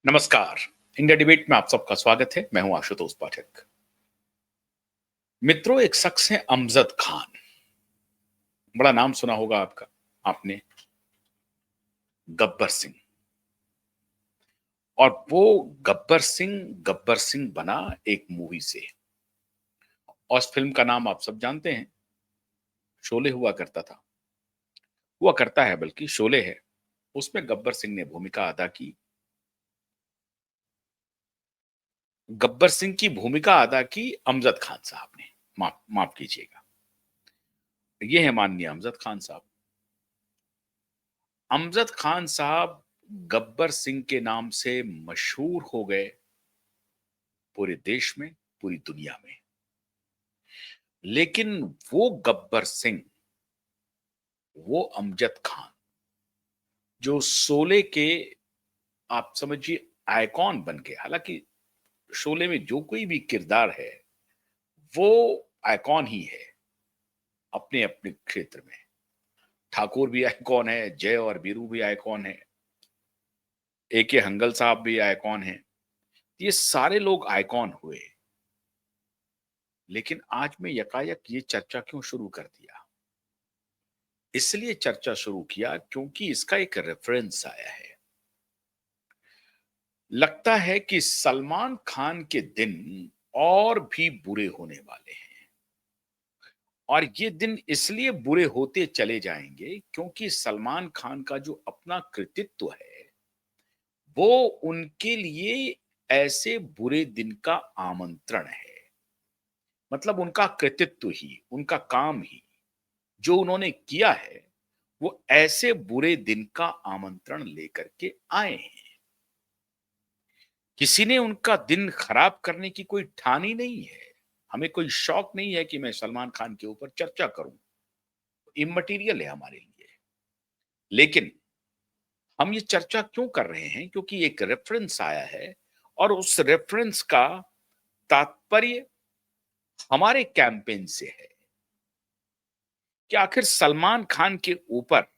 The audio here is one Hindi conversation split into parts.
नमस्कार। इंडिया डिबेट में आप सबका स्वागत है। मैं हूं आशुतोष पाठक। मित्रों, एक शख्स है अमजद खान। बड़ा नाम सुना होगा आपने गब्बर सिंह। और वो गब्बर सिंह बना एक मूवी से। और उस फिल्म का नाम आप सब जानते हैं, शोले हुआ करता था। हुआ करता है, बल्कि शोले है। उसमें गब्बर सिंह ने भूमिका अदा की। गब्बर सिंह की भूमिका अदा की अमजद खान साहब ने। माफ माफ कीजिएगा, ये है माननीय अमजद खान साहब। अमजद खान साहब गब्बर सिंह के नाम से मशहूर हो गए पूरे देश में, पूरी दुनिया में। लेकिन वो गब्बर सिंह, वो अमजद खान जो शोले के, आप समझिए, आइकॉन बन गए। हालांकि शोले में जो कोई भी किरदार है वो आइकॉन ही है अपने अपने क्षेत्र में। ठाकुर भी आइकॉन है, जय और वीरू भी आइकॉन है, ए हंगल साहब भी आइकॉन है। ये सारे लोग आइकॉन हुए। लेकिन आज मैं यकायक ये चर्चा क्यों शुरू कर दिया? इसलिए चर्चा शुरू किया क्योंकि इसका एक रेफरेंस आया है। लगता है कि सलमान खान के दिन और भी बुरे होने वाले हैं। और ये दिन इसलिए बुरे होते चले जाएंगे क्योंकि सलमान खान का जो अपना कृतित्व है, वो उनके लिए ऐसे बुरे दिन का आमंत्रण है। मतलब उनका कृतित्व ही, उनका काम ही, जो उन्होंने किया है, वो ऐसे बुरे दिन का आमंत्रण लेकर के आए हैं। किसी ने उनका दिन खराब करने की कोई ठानी नहीं है। हमें कोई शौक नहीं है कि मैं सलमान खान के ऊपर चर्चा करूं। इममटीरियल है हमारे लिए। लेकिन हम ये चर्चा क्यों कर रहे हैं? क्योंकि एक रेफरेंस आया है। और उस रेफरेंस का तात्पर्य हमारे कैंपेन से है कि आखिर सलमान खान के ऊपर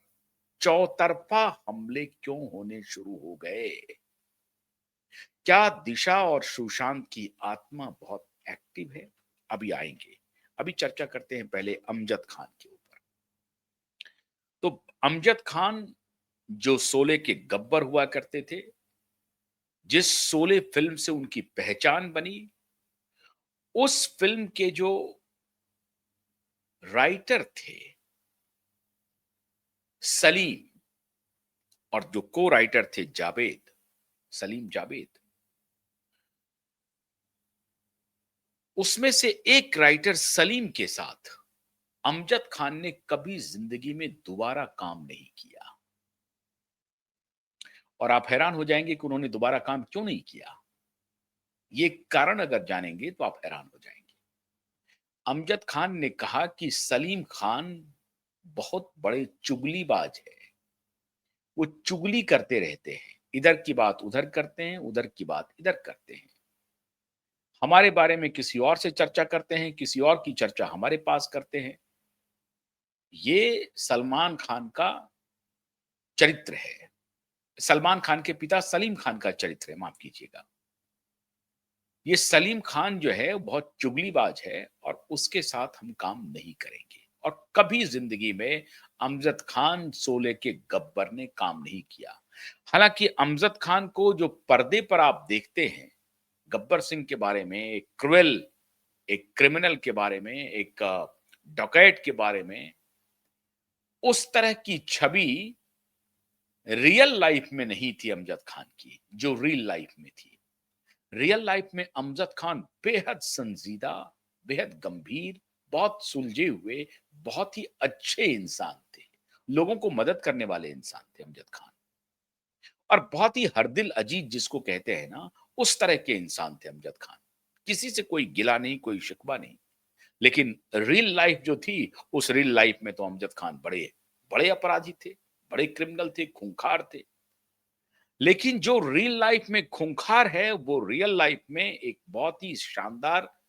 चौतरफा हमले क्यों होने शुरू हो गए। क्या दिशा और सुशांत की आत्मा बहुत एक्टिव है? अभी आएंगे। अभी चर्चा करते हैं पहले अमजद खान के ऊपर। तो अमजद खान जो शोले के गब्बर हुआ करते थे, जिस शोले फिल्म से उनकी पहचान बनी, उस फिल्म के जो राइटर थे सलीम, और जो को राइटर थे जावेद, सलीम जावेद, उसमें से एक राइटर सलीम के साथ अमजद खान ने कभी जिंदगी में दोबारा काम नहीं किया। और आप हैरान हो जाएंगे कि उन्होंने दोबारा काम क्यों नहीं किया। ये कारण अगर जानेंगे तो आप हैरान हो जाएंगे। अमजद खान ने कहा कि सलीम खान बहुत बड़े चुगलीबाज है। वो चुगली करते रहते हैं, इधर की बात उधर करते हैं, उधर की बात इधर करते हैं। हमारे बारे में किसी और से चर्चा करते हैं, किसी और की चर्चा हमारे पास करते हैं। ये सलमान खान का चरित्र है। सलमान खान के पिता सलीम खान का चरित्र है, माफ कीजिएगा। ये सलीम खान जो है बहुत चुगलीबाज है और उसके साथ हम काम नहीं करेंगे। और कभी जिंदगी में अमजद खान शोले के गब्बर ने काम नहीं किया। हालांकि अमजद खान को जो पर्दे पर आप देखते हैं, गब्बर सिंह के बारे में, एक क्रूएल, एक क्रिमिनल के बारे में, एक डकैत के बारे में, उस तरह की छवि रियल लाइफ में नहीं थी अमजद खान की, जो रियल लाइफ में थी। रियल लाइफ में अमजद खान बेहद संजीदा, बेहद गंभीर, बहुत सुलझे हुए, बहुत ही अच्छे इंसान थे। लोगों को मदद करने वाले इंसान थे अमजद खान। और बहुत ही हर दिल अजीज जिसको कहते हैं ना, उस तरह के इंसान थे अमजद खान। किसी से कोई गिला नहीं, कोई शिकवा नहीं। लेकिन रियल लाइफ जो थी, उस रियल लाइफ में तो अमजद खान बड़े बड़े अपराधी थे, बड़े क्रिमिनल थे, खूंखार थे। लेकिन जो रियल लाइफ में खूंखार है, वो रियल लाइफ में एक बहुत ही शानदार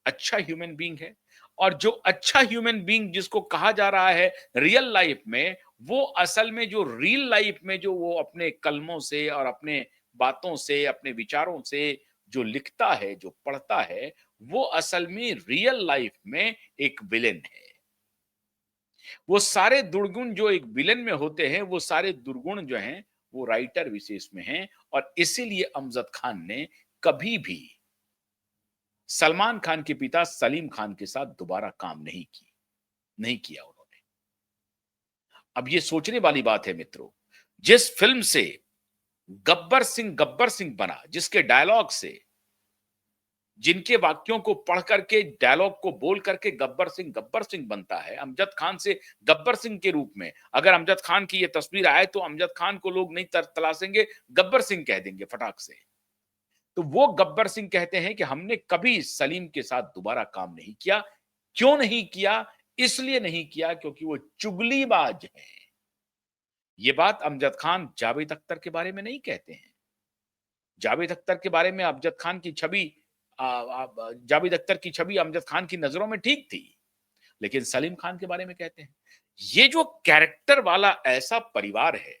अच्छा ह्यूमन बीइंग है। और जो अच्छा ह्यूमन बीइंग जिसको कहा जा रहा है रियल लाइफ में, वो असल में जो रियल लाइफ में जो वो अपने कलमों से और अपने बातों से, अपने विचारों से जो लिखता है, जो पढ़ता है, वो असल में रियल लाइफ में एक विलेन है। वो सारे दुर्गुण जो एक विलेन में होते हैं, वो सारे दुर्गुण जो हैं, वो राइटर विशेष में हैं और इसीलिए अमजद खान ने कभी भी सलमान खान के पिता सलीम खान के साथ दोबारा काम नहीं किया उन्होंने। अब ये सोचने वाली बात है मित्रों, जिस फ़िल्म से गब्बर सिंह बना, जिसके डायलॉग से, जिनके वाक्यों को पढ़ करके, डायलॉग को बोल करके गब्बर सिंह बनता है, अमजद खान से गब्बर सिंह के रूप में अगर अमजद खान की ये तस्वीर आए तो अमजद खान को लोग नहीं तलाशेंगे, गब्बर सिंह कह देंगे फटाक से। तो वो गब्बर सिंह कहते हैं कि हमने कभी सलीम के साथ दोबारा काम नहीं किया। क्यों नहीं किया? इसलिए नहीं किया क्योंकि वो चुगलीबाज हैं। ये बात अमजद खान जावेद अख्तर के बारे में नहीं कहते हैं। जावेद अख्तर के बारे में अमजद खान की छवि जावेद अख्तर की छवि अमजद खान की नजरों में ठीक थी, लेकिन सलीम खान के बारे में कहते हैं। ये जो कैरेक्टर वाला ऐसा परिवार है,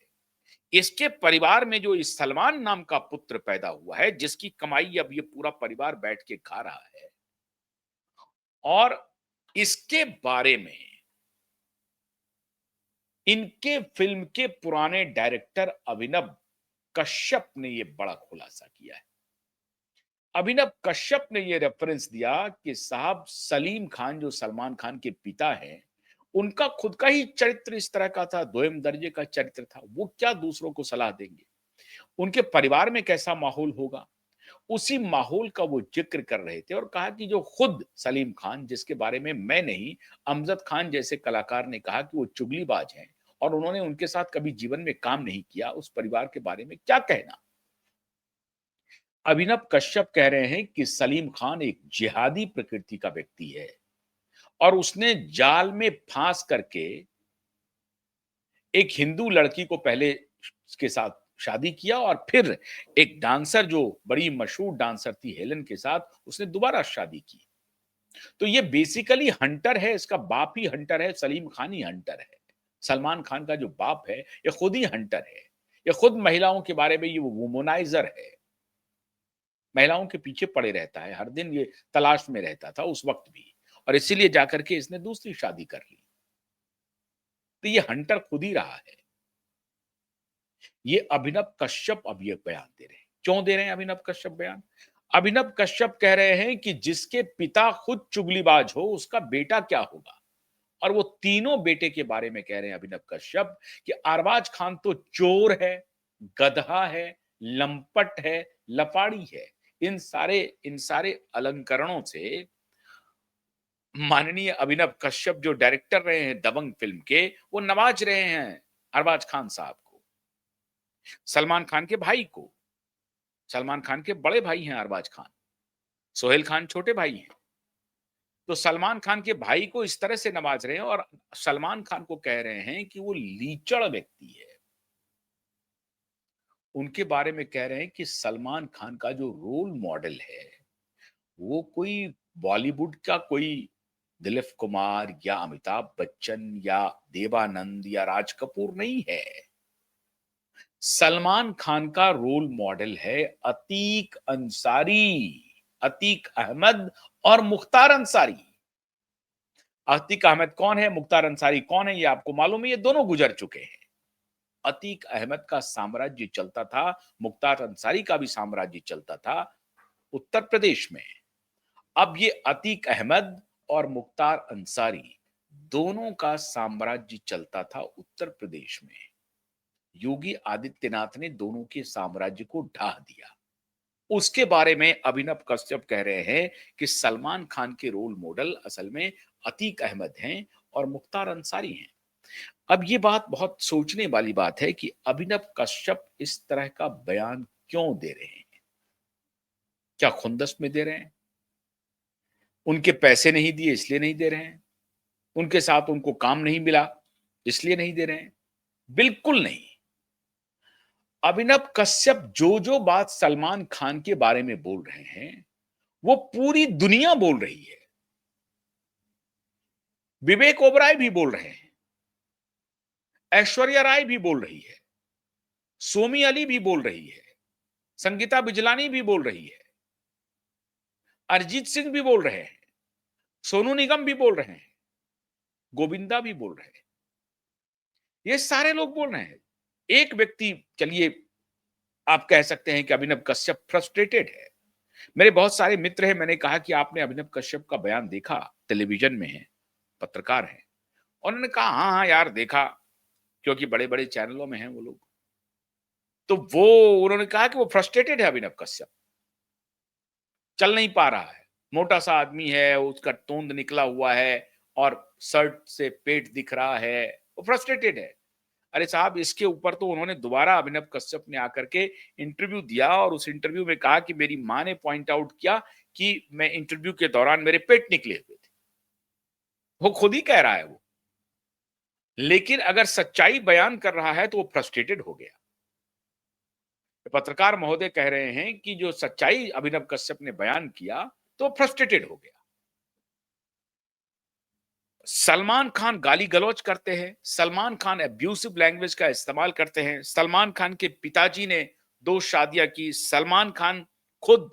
इसके परिवार में जो इस सलमान नाम का पुत्र पैदा हुआ है, जिसकी कमाई अब ये पूरा परिवार बैठ के खा रहा है और इसके बारे में इनके फ़िल्म के पुराने डायरेक्टर अभिनव कश्यप ने ये बड़ा खुलासा किया है। अभिनव कश्यप ने ये रेफरेंस दिया कि साहब सलीम खान जो सलमान खान के पिता हैं, उनका खुद का ही चरित्र इस तरह का था, दोयम दर्जे का चरित्र था। वो क्या दूसरों को सलाह देंगे? उनके परिवार में कैसा माहौल होगा? उसी माहौल का वो ज़िक्र कर रहे थे और कहा कि जो खुद सलीम खान जिसके बारे में मैं नहीं, अमजद खान जैसे कलाकार ने कहा कि वो चुगलीबाज हैं और उन्होंने उनके साथ कभी जीवन में काम नहीं किया, उस परिवार के बारे में क्या कहना? अभिनव कश्यप कह रहे हैं कि सलीम खान एक जिहादी प्रकृति का व्यक्ति है और उसने जाल में फांस करके एक हिंदू लड़की को पहले के साथ शादी किया और फिर एक डांसर जो बड़ी मशहूर डांसर थी हेलन के साथ उसने दोबारा शादी की। तो ये बेसिकली हंटर है, इसका बाप ही हंटर है, सलीम खान ही हंटर है। सलमान खान का जो बाप है, ये खुद ही हंटर है। ये खुद महिलाओं के बारे में ये वुमनाइज़र है। महिलाओं के पीछे पड़े रहता है, हर दिन ये तलाश में रहता था उस वक़्त भी और इसीलिए जाकर के इसने दूसरी शादी कर ली। तो ये हंटर खुद ही रहा है। ये अभिनव कश्यप अब ये बयान दे रहे हैं। क्यों दे रहे हैं अभिनव कश्यप बयान? अभिनव कश्यप कह रहे हैं कि जिसके पिता खुद चुगलीबाज हो, उसका बेटा क्या होगा? और वो तीनों बेटे के बारे में कह रहे हैं अभिनव कश्यप कि अरबाज खान तो चोर है, गधा है, लंपट है, लपाड़ी है। इन सारे अलंकरणों से माननीय अभिनव कश्यप जो डायरेक्टर रहे हैं दबंग फिल्म के, वो नवाज रहे हैं अरबाज खान साहब को, सलमान खान के भाई को। सलमान खान के बड़े भाई हैं अरबाज खान, सोहेल खान छोटे भाई हैं। तो सलमान खान के भाई को इस तरह से नवाज रहे हैं और सलमान खान को कह रहे हैं कि वो लीचड़ व्यक्ति है। उनके बारे में कह रहे हैं कि सलमान खान का जो रोल मॉडल है, वो कोई बॉलीवुड का कोई दिलीप कुमार या अमिताभ बच्चन या देवानंद या राज कपूर नहीं है। सलमान खान का रोल मॉडल है अतीक अंसारी, अतीक अहमद और मुख्तार अंसारी। अतीक अहमद कौन है, मुख्तार अंसारी कौन है, ये आपको मालूम है, ये दोनों गुजर चुके हैं। अतीक अहमद का साम्राज्य चलता था, मुख्तार अंसारी का भी साम्राज्य चलता था उत्तर प्रदेश में। अब ये अतीक अहमद और मुख्तार अंसारी दोनों का साम्राज्य चलता था उत्तर प्रदेश में। योगी आदित्यनाथ ने दोनों के साम्राज्य को ढा दिया। उसके बारे में अभिनव कश्यप कह रहे हैं कि सलमान खान के रोल मॉडल असल में अतीक अहमद हैं और मुख्तार अंसारी हैं। अब ये बात बहुत सोचने वाली बात है कि अभिनव कश्यप इस तरह का बयान क्यों दे रहे हैं? क्या खुंदस में दे रहे हैं? उनके पैसे नहीं दिए इसलिए नहीं दे रहे हैं? उनके साथ उनको काम नहीं मिला इसलिए नहीं दे रहे हैं? बिल्कुल नहीं। अभिनव कश्यप जो बात सलमान खान के बारे में बोल रहे हैं, वो पूरी दुनिया बोल रही है। विवेक ओबराय भी बोल रहे हैं, ऐश्वर्या राय भी बोल रही है, सोमी अली भी बोल रही है, संगीता बिजलानी भी बोल रही है, अरिजीत सिंह भी बोल रहे हैं, सोनू निगम भी बोल रहे हैं, गोविंदा भी बोल रहे हैं। ये सारे लोग बोल रहे हैं। एक व्यक्ति, चलिए आप कह सकते हैं कि अभिनव कश्यप फ्रस्ट्रेटेड है। मेरे बहुत सारे मित्र हैं, मैंने कहा कि आपने अभिनव कश्यप का बयान देखा, टेलीविजन में है, पत्रकार हैं। उन्होंने कहा हाँ, हाँ यार देखा, क्योंकि बड़े-बड़े चैनलों में हैं वो लोग। तो वो उन्होंने कहा कि वो फ्रस्ट्रेटेड है अभिनव कश्यप, चल नहीं पा रहा है। मोटा-सा आदमी है, उसका तोंद निकला हुआ है और शर्ट से पेट दिख रहा है, वो फ्रस्ट्रेटेड है। अरे साहब, इसके ऊपर तो उन्होंने दोबारा अभिनव कश्यप ने आकर के इंटरव्यू दिया और उस इंटरव्यू में कहा कि मेरी माँ ने पॉइंट आउट किया कि मैं इंटरव्यू के दौरान मेरे पेट निकले हुए थे। वो खुद ही कह रहा है वो। लेकिन अगर सच्चाई बयान कर रहा है तो वो फ्रस्ट्रेटेड हो गया। पत्रकार महोदय कह रहे हैं कि जो सच्चाई अभिनव कश्यप ने बयान किया तो फ्रस्ट्रेटेड हो गया। सलमान खान गाली गलौज करते हैं, सलमान खान अब्यूसिव लैंग्वेज का इस्तेमाल करते हैं। सलमान खान के पिताजी ने 2 शादियां की। सलमान खान खुद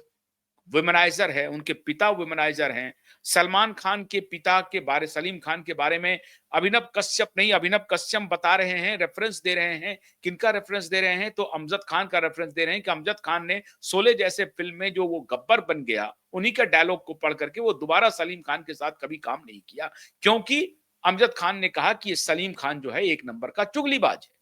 वुमेनाइजर है, उनके पिता वुमेनाइजर हैं। सलमान खान के पिता के बारे, सलीम खान के बारे में अभिनव कश्यप नहीं, अभिनव कश्यप बता रहे हैं, रेफरेंस दे रहे हैं। किनका रेफरेंस दे रहे हैं? तो अमजद खान का रेफरेंस दे रहे हैं कि अमजद खान ने शोले जैसे फिल्म में जो वो गब्बर बन गया, उन्हीं का डायलॉग को पढ़ करके वो दोबारा सलीम खान के साथ कभी काम नहीं किया, क्योंकि अमजद खान ने कहा कि ये सलीम खान जो है एक नंबर का चुगलीबाज है।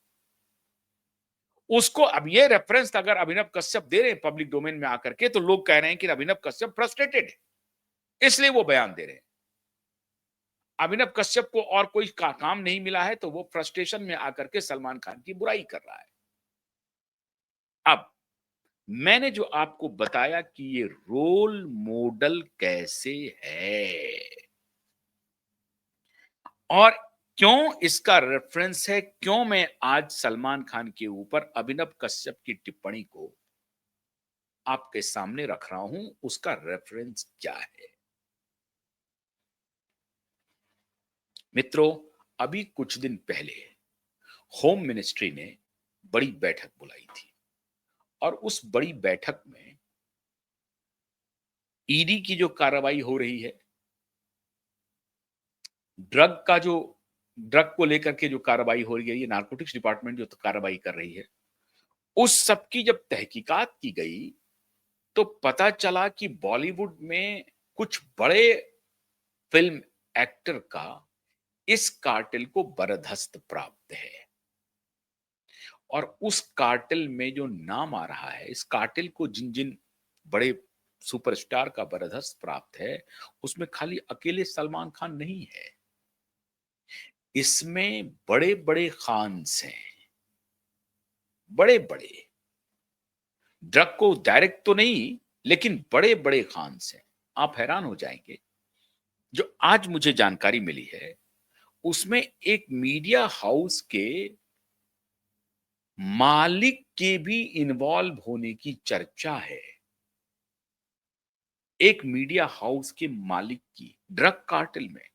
उसको अब ये रेफरेंस अगर अभिनव कश्यप दे रहे हैं पब्लिक डोमेन में आकर के, तो लोग कह रहे हैं कि अभिनव कश्यप फ्रस्ट्रेटेड है, इसलिए वो बयान दे रहे हैं। अभिनव कश्यप को और कोई काम नहीं मिला है, तो वो फ्रस्ट्रेशन में आकर के सलमान खान की बुराई कर रहा है। अब मैंने जो आपको बताया कि ये रोल मॉडल कैसे है और क्यों इसका रेफरेंस है, क्यों मैं आज सलमान खान के ऊपर अभिनव कश्यप की टिप्पणी को आपके सामने रख रहा हूं, उसका रेफरेंस क्या है। मित्रों, अभी कुछ दिन पहले होम मिनिस्ट्री ने बड़ी बैठक बुलाई थी और उस बड़ी बैठक में ईडी की जो कार्रवाई हो रही है, ड्रग को लेकर के जो कार्रवाई हो रही है, ये नारकोटिक्स डिपार्टमेंट जो कार्रवाई कर रही है, उस सब की जब तहकीकात की गई तो पता चला कि बॉलीवुड में कुछ बड़े फिल्म एक्टर का इस कार्टेल को बरदस्त प्राप्त है और उस कार्टेल में जो नाम आ रहा है, इस कार्टेल को जिन जिन बड़े सुपरस्टार का बरदस्त प्राप्त है, उसमें खाली अकेले सलमान खान नहीं है, इसमें बड़े बड़े खान्स हैं, बड़े बड़े, ड्रग को डायरेक्ट तो नहीं, लेकिन बड़े बड़े खान्स हैं। आप हैरान हो जाएंगे, जो आज मुझे जानकारी मिली है उसमें एक मीडिया हाउस के मालिक के भी इन्वॉल्व होने की चर्चा है। एक मीडिया हाउस के मालिक की ड्रग कार्टेल में,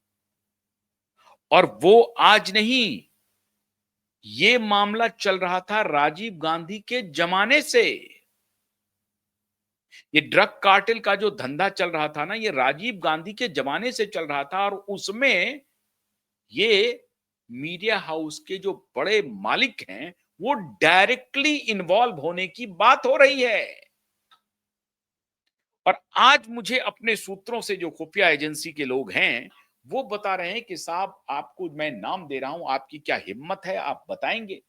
और वो आज नहीं, ये मामला चल रहा था राजीव गांधी के जमाने से। ये ड्रग कार्टेल का जो धंधा चल रहा था ना, ये राजीव गांधी के जमाने से चल रहा था और उसमें ये मीडिया हाउस के जो बड़े मालिक हैं, वो डायरेक्टली इन्वॉल्व होने की बात हो रही है। और आज मुझे अपने सूत्रों से जो खुफिया एजेंसी के लोग हैं, वो बता रहे हैं कि साहब आपको मैं नाम दे रहा हूं, आपकी क्या हिम्मत है, आप बताएंगे।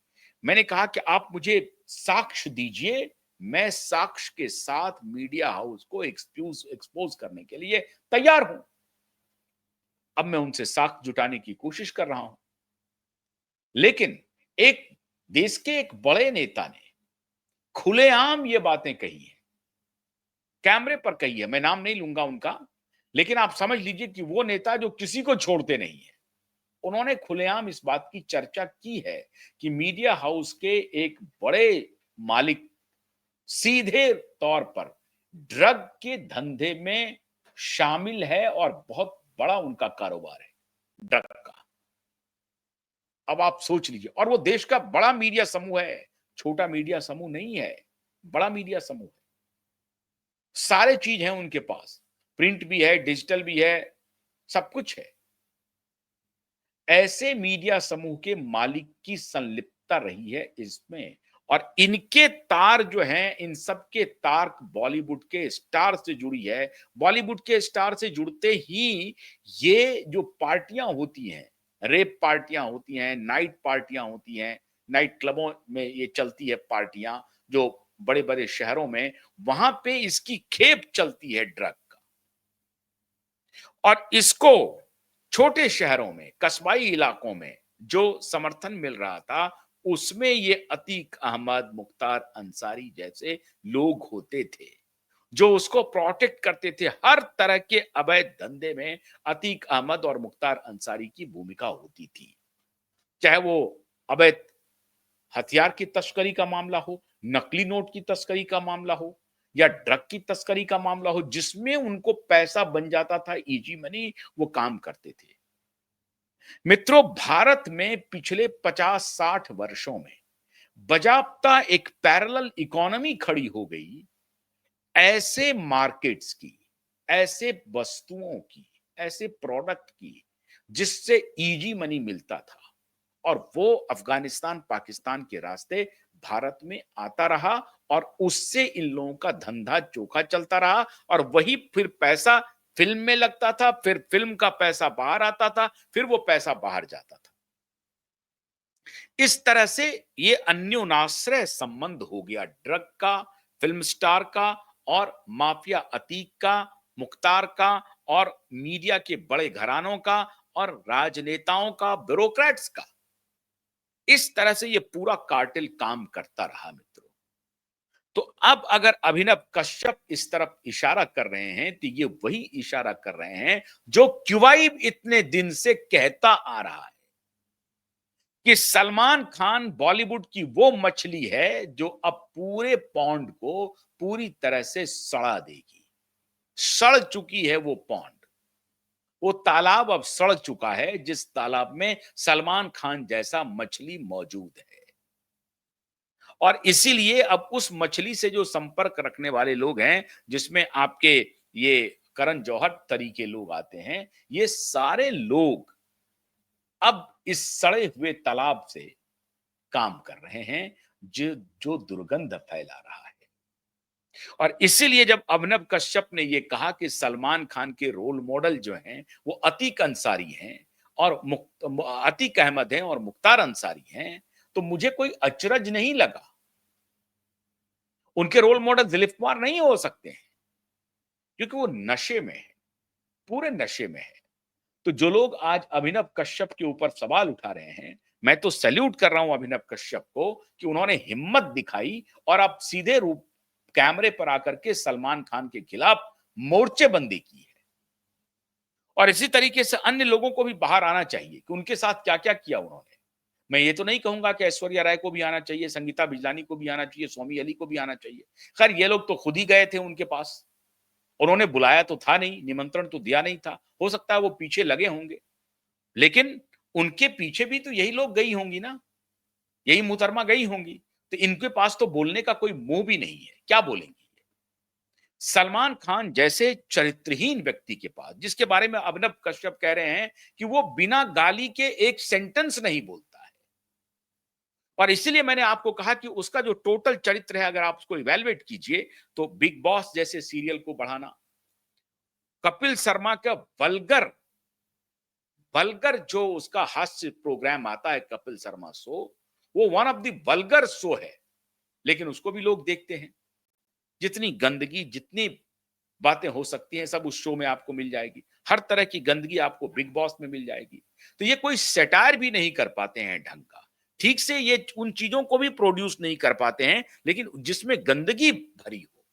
मैंने कहा कि आप मुझे साक्ष्य दीजिए, मैं साक्ष्य के साथ मीडिया हाउस को एक्सपोज करने के लिए तैयार हूं। अब मैं उनसे साक्ष्य जुटाने की कोशिश कर रहा हूं, लेकिन एक देश के एक बड़े नेता ने खुलेआम ये बातें कही है, कैमरे पर कही है, मैं नाम नहीं लूंगा उनका, लेकिन आप समझ लीजिए कि वो नेता जो किसी को छोड़ते नहीं है, उन्होंने खुलेआम इस बात की चर्चा की है कि मीडिया हाउस के एक बड़े मालिक सीधे तौर पर ड्रग के धंधे में शामिल है और बहुत बड़ा उनका कारोबार है ड्रग का। अब आप सोच लीजिए, और वो देश का बड़ा मीडिया समूह है, छोटा मीडिया समूह नहीं है। बड़ा मीडिया समूह है, सारे चीज है उनके पास, प्रिंट भी है, डिजिटल भी है, सब कुछ है। ऐसे मीडिया समूह के मालिक की संलिप्तता रही है इसमें, और इनके तार जो हैं, इन सब के तार बॉलीवुड के स्टार से जुड़ी है। बॉलीवुड के स्टार से जुड़ते ही ये जो पार्टियां होती हैं, रेप पार्टियां होती हैं, नाइट पार्टियां होती हैं, नाइट क्लबों में ये चलती है पार्टियां, जो बड़े-बड़े शहरों में, वहां पे इसकी खेप चलती है ड्रग का। और इसको छोटे शहरों में, कस्बाई इलाकों में जो समर्थन मिल रहा था, उसमें ये अतीक अहमद, मुख्तार अंसारी जैसे लोग होते थे, जो उसको प्रोटेक्ट करते थे। हर तरह के अवैध धंधे में अतीक अहमद और मुख्तार अंसारी की भूमिका होती थी। चाहे वो अवैध हथियार की तस्करी का मामला हो, नकली नोट की तस्करी का मामला हो, या ड्रग की तस्करी का मामला हो, जिसमें उनको पैसा बन जाता था, इजी मनी, वो काम करते थे। मित्रों, भारत में पिछले 50-60 वर्षों में बजाबता एक पैरेलल इकोनॉमी खड़ी हो गई, ऐसे मार्केट्स की, ऐसे वस्तुओं की, ऐसे प्रोडक्ट की, जिससे इजी मनी मिलता था, और वो अफगानिस्तान, पाकिस्तान के रास्ते भारत में आता रहा, और उससे इन लोगों का धंधा चोखा चलता रहा, और वही फिर पैसा फिल्म में लगता था, फिर फिल्म का पैसा बाहर आता था, फिर वो पैसा बाहर जाता था। इस तरह से ये अन्योनाश्रय संबंध हो गया ड्रग का, फिल्म स्टार का, और माफिया अतीक का, मुख्तार का, और मीडिया के बड़े घरानों का, और राजनेताओं का, ब्यूरोक्रेट्स का। इस तरह से ये पूरा कार्टेल काम करता रहा मित्रों। तो अब अगर अभिनव कश्यप इस तरफ इशारा कर रहे हैं, तो ये वही इशारा कर रहे हैं जो क्युबाइब इतने दिन से कहता आ रहा है, कि सलमान खान बॉलीवुड की वो मछली है जो अब पूरे पौंड को पूरी तरह से सड़ा देगी। सड़ चुकी है वो पौंड, वो तालाब अब सड़ चुका है, जिस तालाब में सलमान खान जैसा मछली मौजूद है। और इसीलिए अब उस मछली से जो संपर्क रखने वाले लोग हैं, जिसमें आपके ये करण जौहर तरीके लोग आते हैं, ये सारे लोग अब इस सड़े हुए तालाब से काम कर रहे हैं, जो जो दुर्गंध फैला रहा है। और इसीलिए जब अभिनव कश्यप ने ये कहा कि सलमान खान के रोल मॉडल जो हैं, वो अतीक अंसारी हैं, और अतीक अहमद हैं, और मुख्तार अंसारी हैं, तो मुझे कोई अचरज नहीं लगा। उनके रोल मॉडल दिलीप कुमार नहीं हो सकते हैं, क्योंकि वो नशे में है, पूरे नशे में है। तो जो लोग आज अभिनव कश्यप के ऊपर सवाल उठा रहे हैं, मैं तो सैल्यूट कर रहा हूं अभिनव कश्यप को, कि उन्होंने हिम्मत दिखाई और अब सीधे रूप कैमरे पर आकर के सलमान खान के खिलाफ मोर्चेबंदी की है। और इसी तरीके से अन्य लोगों को भी बाहर आना चाहिए कि उनके साथ क्या-क्या किया उन्होंने। मैं ये तो नहीं कहूंगा कि ऐश्वर्या राय को भी आना चाहिए, संगीता बिजलानी को भी आना चाहिए, सोमी अली को भी आना चाहिए। खैर, ये लोग तो खुद ही गए थे उनके पास। उन्होंने बुलाया तो था नहीं, निमंत्रण तो दिया नहीं था। हो सकता है वो पीछे लगे होंगे, लेकिन उनके पीछे भी तो यही लोग गई होंगी ना, यही मुहतरमा गई होंगी। तो इनके पास तो बोलने का कोई मुंह भी नहीं है, क्या बोलेंगी? सलमान खान जैसे चरित्रहीन व्यक्ति के पास, जिसके बारे में अभिनव कश्यप कह रहे हैं कि वो बिना गाली के एक सेंटेंस नहीं बोलता है, और इसीलिए मैंने आपको कहा कि उसका जो टोटल चरित्र है, अगर आप उसको इवैल्यूएट कीजिए, तो बिग बॉस जैसे सीरियल को बढ़ाना, कपिल शर्मा का वल्गर वल्गर जो उसका हास्य प्रोग्राम आता है, कपिल शर्मा शो, वो one of the vulgar show है, लेकिन उसको भी लोग देखते हैं। जितनी गंदगी, जितनी बातें हो सकती हैं, सब उस शो में आपको मिल जाएगी। हर तरह की गंदगी आपको बिग बॉस में मिल जाएगी। तो ये कोई सैटायर भी नहीं कर पाते हैं ढंग का। ठीक से ये उन चीजों को भी प्रोड्यूस नहीं कर पाते हैं, लेकिन जिसमें गंदगी भरी हो,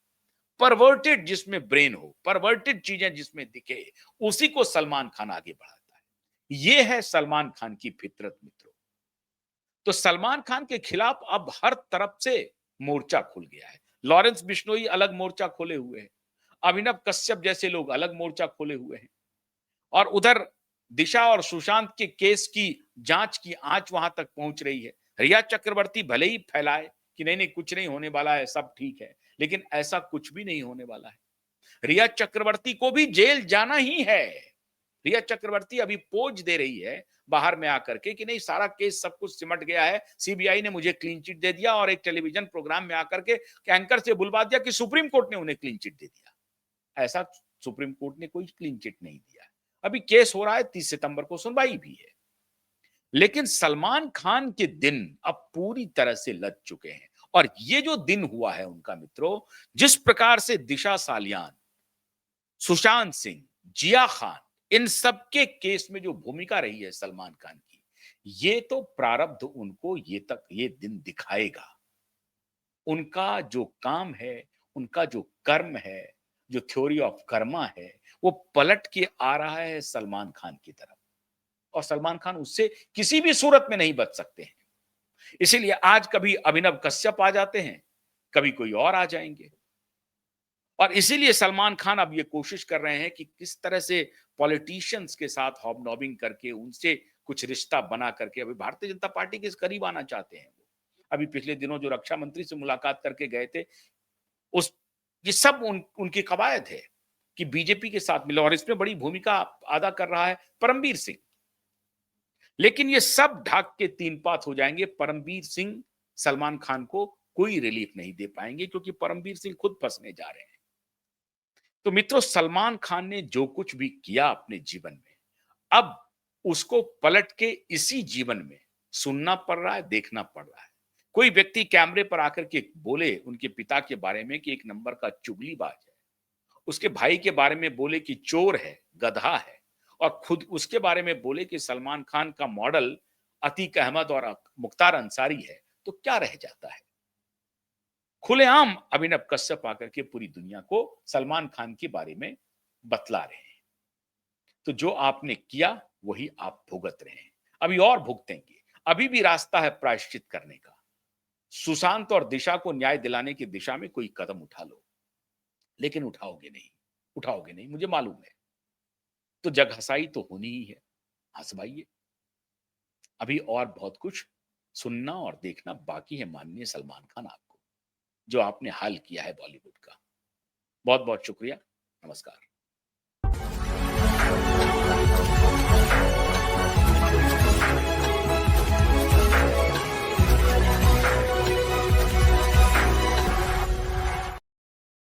परवर्टेड जिसमें ब्रेन हो, परवर्टेड चीजें जिसमें दिखे, उसी को सलमान खान आगे बढ़ाता है। ये है सलमान खान की फितरत मित्रों। तो सलमान खान के खिलाफ अब हर तरफ से मोर्चा खुल गया है। लॉरेंस बिश्नोई अलग मोर्चा खोले हुए हैं, अभिनव कश्यप जैसे लोग अलग मोर्चा खोले हुए हैं, और उधर दिशा और सुशांत के केस की जांच की आंच वहां तक पहुंच रही है। रिया चक्रवर्ती भले ही फैलाए कि नहीं नहीं कुछ नहीं होने वाला है, सब ठीक है, लेकिन ऐसा कुछ भी नहीं होने वाला है। रिया चक्रवर्ती को भी जेल जाना ही है। रिया चक्रवर्ती अभी पोज दे रही है बाहर में आकर के कि नहीं सारा केस सब कुछ सिमट गया है, सीबीआई ने मुझे क्लीन चिट दे दिया, और एक टेलीविजन प्रोग्राम में आकर के एंकर से बुलवा दिया कि सुप्रीम कोर्ट ने उन्हें क्लीन चिट दे दिया। ऐसा सुप्रीम कोर्ट ने कोई क्लीन चिट नहीं दिया। अभी केस हो रहा है, 30 सितंबर को सुनवाई भी है। लेकिन सलमान खान के दिन अब पूरी तरह से लद चुके हैं, और ये जो दिन हुआ है उनका मित्रों, जिस प्रकार से दिशा सालियान, सुशांत सिंह, जिया खान, इन सबके केस में जो भूमिका रही है सलमान खान की, ये तो प्रारब्ध उनको ये दिन दिखाएगा। उनका जो काम है, उनका जो कर्म है, जो थ्योरी ऑफ कर्मा है, वो पलट के आ रहा है सलमान खान की तरफ, और सलमान खान उससे किसी भी सूरत में नहीं बच सकते हैं। इसीलिए आज कभी अभिनव कश्यप आ जाते हैं, कभी कोई और आ जाएंगे, और इसीलिए सलमान खान अब ये कोशिश कर रहे हैं कि किस तरह से पॉलिटिशियंस के साथ हॉबनॉबिंग करके उनसे कुछ रिश्ता बना करके अभी भारतीय जनता पार्टी के करीब आना चाहते हैं वो। अभी पिछले दिनों जो रक्षा मंत्री से मुलाकात करके गए थे, उस ये सब उनकी कवायद है कि बीजेपी के साथ मिले, और इसमें बड़ी भूमिका अदा कर रहा है परमबीर सिंह। लेकिन ये सब ढाक के तीन पात हो जाएंगे। परमबीर सिंह सलमान खान को कोई रिलीफ नहीं दे पाएंगे, क्योंकि परमबीर सिंह खुद फंसने जा रहे हैं। तो मित्रों, सलमान खान ने जो कुछ भी किया अपने जीवन में, अब उसको पलट के इसी जीवन में सुनना पड़ रहा है, देखना पड़ रहा है। कोई व्यक्ति कैमरे पर आकर के बोले उनके पिता के बारे में कि एक नंबर का चुगलीबाज है, उसके भाई के बारे में बोले कि चोर है, गधा है, और खुद उसके बारे में बोले कि सलमान खान का मॉडल अतीक अहमद और मुख्तार अंसारी है, तो क्या रह जाता है? खुलेआम अभिनव कश्यप आकर के पूरी दुनिया को सलमान खान के बारे में बतला रहे हैं। तो जो आपने किया वही आप भुगत रहे हैं, अभी और भुगतेंगे। अभी भी रास्ता है प्रायश्चित करने का। सुशांत और दिशा को न्याय दिलाने की दिशा में कोई कदम उठा लो, लेकिन उठाओगे नहीं, मुझे मालूम है। तो जग हसाई तो होनी ही है, हंसवाइए। अभी और बहुत कुछ सुनना और देखना बाकी है माननीय सलमान खान आपको, जो आपने हाल किया है बॉलीवुड का। बहुत बहुत शुक्रिया। नमस्कार।